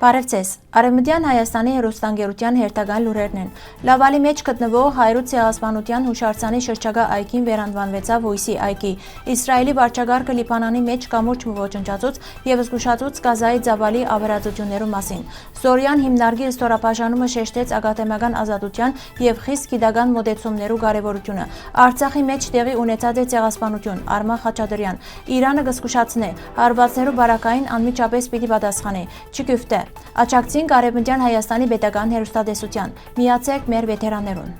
Բարևձեզ, Արևմտյան Հայաստանի հեռուստաընկերության հերթական լուրերն են։ Լավալի մեջ գտնվող Հայրութ ցեղասպանության հուշարձանի շրջակա այգին վերանվանվեցավ հույսի այգի։ Իսրայելի վարչագահը Լիբանանի մեջ կամուրջ ոչնչացուց եւ զգուշացուց Գազայի ծավալի ավերածություններու մասին։ Զորյան հիմնարկի ստորաբաժանումը շեշտեց ագաթեմական ազատության եւ խիստ գիտական մոդեցումներու կարեւորությունը։ Արցախի մեջ տեղի ունեցած է ցեղասպանություն, Արման Խաչատրյան։ Իրանը կզգուշացնե, հարվածներու բարակային անմիջապես պիտի պատասխանի։ Չկյուֆտե Աչակցին Արևմտյան Հայաստանի պետական հեռուստատեսության։ Միացեք մեր վետերաներուն։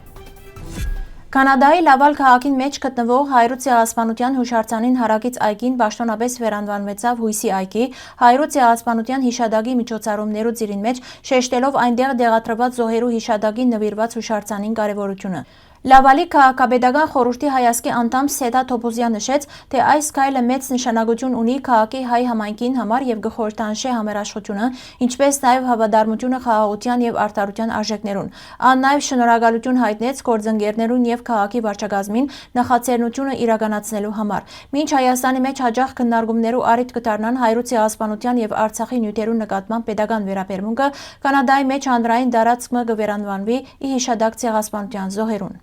Կանադայի Լավալ քաղաքին մեջ գտնվող Հայրութ ցեղասպանության հուշարձանին հարակից այգին պաշտոնապես վերանվանվեցավ հույսի այգի, Հայրութ ցեղասպանության հիշադակի միջոցառումներու ծիրին մեջ շեշտելով այնտեղ դեղատրված զոհերու հիշադակի նվիրված հուշարձանին կարևորությունը։ Լավալի քաղաքապետական խորհրդի հայազգի անդամ Սեդա Թոփոզյան նշեց, թե այս քայլը մեծ նշանակություն ունի քաղաքի հայ համայնքին համար եւ գխորհրդանշե համերաշխությունը, ինչպես նաեւ հավատարմությունը խաղաղության եւ արդարության արժեքներուն։ Ան նաեւ շնորհակալություն հայտնեց գործընկերներուն եւ քաղաքի վարչակազմին նախաձեռնությունը իրականացնելու համար։ Մինչ Հայաստանի մեջ հաջող քննարկումներու առիթ կդառնան Հայրութ ցեղասպանության եւ Արցախի նյութերու նկատմամբ պետական վերաբերմունքը, Կանադայի մեջ հանրային տարածքը կվերանվանվի ի հիշադակ ցեղասպանության զոհերուն։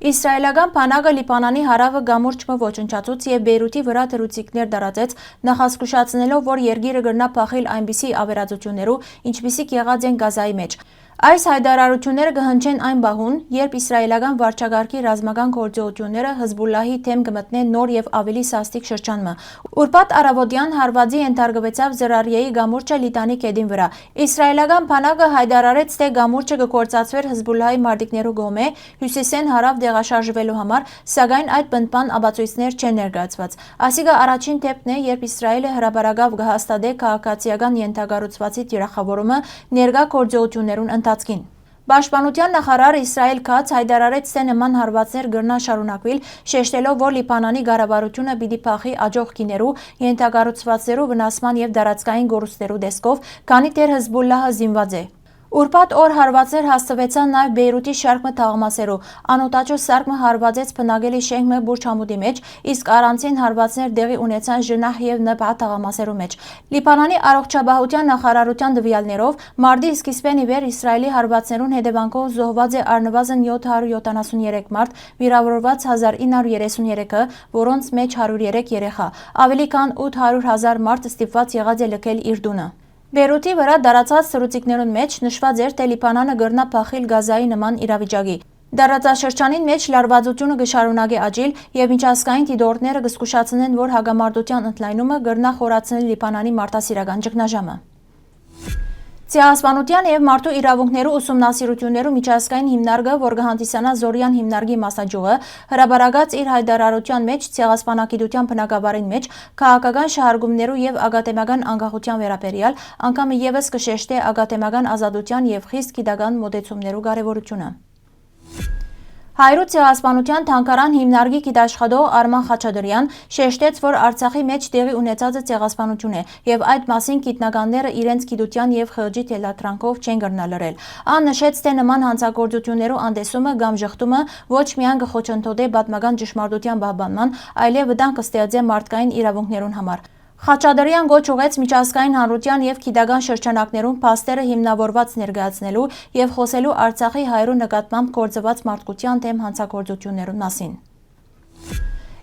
Իսրայելական բանակը Լիբանանի հարավը գամուրջ ոչնչացուց եւ Բեյրութի վրա թռուցիկներ տարածեց, նախազգուշացնելով, որ երկիրը կգնա փախել այնպիսի ավերածություններու, ինչպիսիք եղած են Գազայի մեջ։ Այս հայտարարությունները կհնչեն այն բահուն, երբ իսրայելական վարչագահի ռազմական գործողությունները Հզբուլլահի թեմ կմտնեն նոր եւ ավելի սաստիկ շրջանմը։ Ուրբաթ առավոտյան հարվածի ենթարկվեցավ Զրարիեի գամուրջը Լիտանի կետին վրա։ Իսրայելական բանակը հայտարարեց, թե գամուրջը կկործածվեր Հզբուլլահի մարտիկներու կողմէ հյուսիսեն հարավ դեղաշարժվելու համար, սակայն այդ բնտման ապացույցներ չեն ներկայացված։ Ասիկա առաջին դեպքն է, երբ Իսրայելը հրաբարակավ կհաստատե քաղաքացիական ենթակառուցվածքի թիրախավորումը ներկա գործողություններուն ընթացքին։ Պաշտպանության նախարար Իսրայել Քաց հայտարարեց, թե նման հարվածներ կգնա շարունակվել, շեշտելով, որ Լիբանանի կառավարությունը պիտի փախի աջող գիներու, ենթակառուցվածքներու վնասման եւ դարածքային գորուստներու տեսքով, քանի դեռ Հզբուլլահը զինված է։ Ուրբաթ օր հարվածներ հաստատվեցան նաև Բեյրութի շարքը թաղամասերու։ Անօտաչու սարքը հարվածեց բնակելի շենքը Բուրջ Համուդի մեջ, իսկ առանցին հարվածներ տեղի ունեցան Ժնահ եւ Նբա թաղամասերու մեջ։ Լիբանանի առողջապահության նախարարության տվյալներով մարտի սկիզբեն ի վեր Իսրայելի հարվածներուն հետևանքով զոհված է առնվազն 773 մարդ, վիրավորված 1933-ը, որոնց մեջ 103 երեխա։ Ավելի քան 800,000 մարդ ստիպված եղած է լքել իր տունը։ Բեյրութի վրա դարացած թռուցիկներուն մեջ նշված էր, թե Լիբանանը կգնա փախել Գազայի նման իրավիճակի։ Դարաձաշրջանին մեջ լարվածությունը կշարունակի աճել եւ միջազգային դիտորդները կզգուշացնեն, որ հագամարտության ընդլայնումը կգնա խորացնել Լիբանանի մարդասիրական ճգնաժամը։ Ցեղասպանության եւ մարդու իրավունքներու ուսումնասիրություններու միջազգային հիմնարկը, որ կհանդիսանա Զորյան հիմնարկի մասնաճյուղը, հրաբարակած իր հայտարարության մեջ ցեղասպանագիտության բնագավառին մեջ քաղաքական շահարկումներու եւ ագաթեմական անկախության վերաբերյալ անգամ եւս կշեշտե ագաթեմական ազատության եւ խիստ գիտական մոդեցումներու կարեւորությունը։ Հայրութ ցեղասպանության թանգարան հիմնարկի գիտաշխատող Արման Խաչատրյան շեշտեց, որ Արցախի մեջ տեղի ունեցածը ցեղասպանություն է եւ այդ մասին գիտնականները իրենց գիտության եւ խղճի թելատրանքով չեն գտնալրել։ Ան նշեց, թե նման հանցագործություններու անդեսումը կամ ժխտումը ոչ միայն կխոչընդոտե պատմական ճշմարտության պահպանման, այլև վտանգ կստեղծե մարդկային իրավունքներուն համար։ Խաչատրյան գոչ ուղեց միջազգային հանրության եւ գիտական շրջանակներուն փաստերը հիմնավորված ներկայացնելու եւ խոսելու Արցախի հայրու նկատմամբ գործված մարդկության դեմ հանցագործություններուն մասին։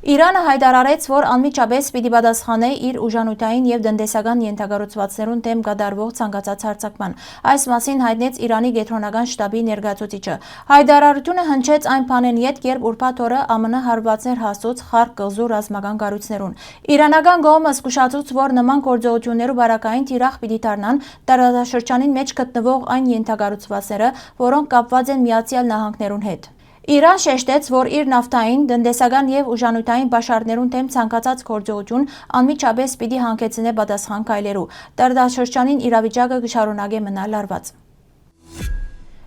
Իրանը հայտարարեց, որ անմիջապես պիտի պատասխանե իր ուժանութային եւ տնտեսական ենթակառուցվածքներուն դեմ կատարվող ցանկացած հարձակման։ Այս մասին հայտնեց Իրանի կենտրոնական շտաբի ներկայացուցիչը։ Հայտարարությունը հնչեց այն բանեն յետ, երբ ուրբաթ օրը ԱՄՆ հարվածներ հասցուց Խարկ կղզու ռազմական կառույցներուն։ Իրանական կողմը զգուշացուց, որ նման գործողություններու բարակային թիրախ պիտի դառնան տարածաշրջանին մեջ գտնվող այն ենթակառուցվածքները, որոնք կապված են Միացյալ Նահանգներուն հետ։ Իրան շեշտեց, որ իր նավթային, տնտեսական եւ ուժանութային պաշարներուն դեմ ցանկացած գործողություն անմիջապես պիտի հանգեցնե պատասխան քայլերու։ Տարածաշրջանին իրավիճակը կշարունակե մնալ լարված։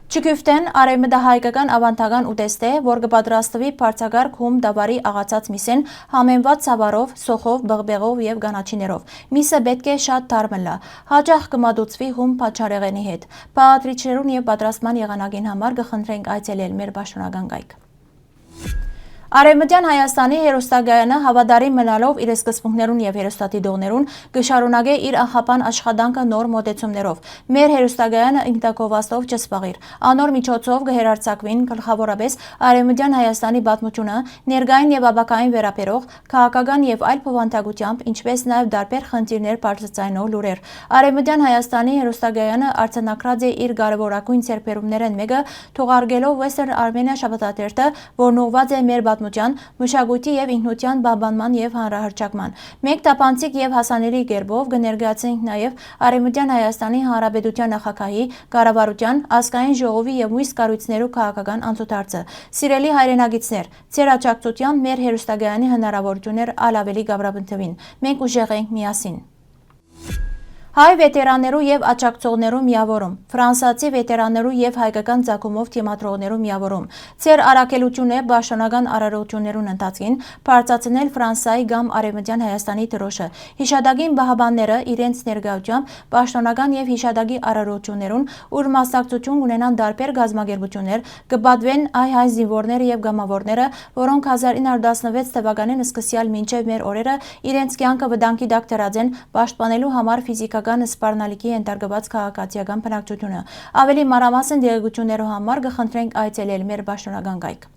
Չկյուֆտեն արևմտահայկական ավանդական ուտեստ է, որ կպատրաստվի բարձակարգ հում դավարի աղացած միսեն համեմված ցավարով, սոխով, բղբեղով եւ գանաչիներով։ Միսը պետք է շատ թարմ լա, հաճախ կմատուցվի հում փաչարեղենի հետ։ Բաղադրիչներուն եւ պատրաստման եղանակին համար կխնդրենք այցելել մեր պաշտոնական կայք։ Արևմտյան Հայաստանի հեռուստագայանը հավատարիմ մնալով իր սկզբունքներուն եւ հեռուստադիտողներուն կշարունակե իր անխափան աշխատանքը նոր մոտեցումներով։ Մեր հեռուստագայանը ինքնակովաստով չսպաղիր։ Անոր միջոցով կհերարցակվին գլխավորապես Արևմտյան Հայաստանի պատմությունը, ներկային եւ ապագային վերաբերող քաղաքական եւ այլ փոխանցագությամբ, ինչպես նաեւ դարբեր խնդիրներ բարձրացնող լուրեր։ Արևմտյան Հայաստանի հեռուստագայանը արձանագրած է իր կարևորագույն ձեռքբերումներն մեկը թողարկելով Western Armenia շաբաթաթերթը, որն ուղղված է մեր մշակույթի եւ ինքնության պահպանման եւ հանրահռչակման։ Մեկ տապանցիկ եւ հասանելի կերպով կներկայացնենք նաեւ Արևմտյան Հայաստանի Հանրապետության նախագահի, կառավարության, ազգային ժողովի եւ մյուս կառույցներու քաղաքական անցուդարձը։ Սիրելի հայրենագիտներ, ձեր աջակցությամբ մեր հեռուստագայանի հնարավորություններ ավելի կապրապնդվին։ Մենք ուժեղ ենք միասին։ Հայ վետերաններու եւ աջակցողներու միավորում, ֆրանսիացի վետերաններու եւ հայկական ցակումով թիմադրողներու միավորում։ Ձեր առաքելությունը պաշտոնական արարողություններուն ընթացքին բարձրացնել Ֆրանսիայի կամ Արևմտյան Հայաստանի դրոշը։ Հիշադակին պահապանները իրենց ներկայությամբ պաշտոնական եւ հիշադակի արարողություններուն, ուր մասնակցություն ունենան տարբեր գազམ་ագերբություններ, կպատվեն հայ զինվորները եւ գամավորները, որոնք 1916 թվականին սկսյալ մինչեւ մեր օրերը իրենց կյանքը վտանգի տակ դրած են պաշտպանելու համար ֆիզիկական սպառնալիքի ենթարկված քաղաքացիական բնակչությունը։ Ավելի մանրամասն դերակցություններով համար կխնդրենք այցելել մեր պաշտոնական կայք։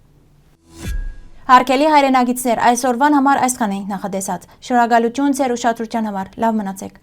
Հարգելի հայրենագիտներ, այսօրվան համար այսքան ենք նախատեսած։ Շնորհակալություն ձեր ուշադրության համար։ Լավ մնացեք։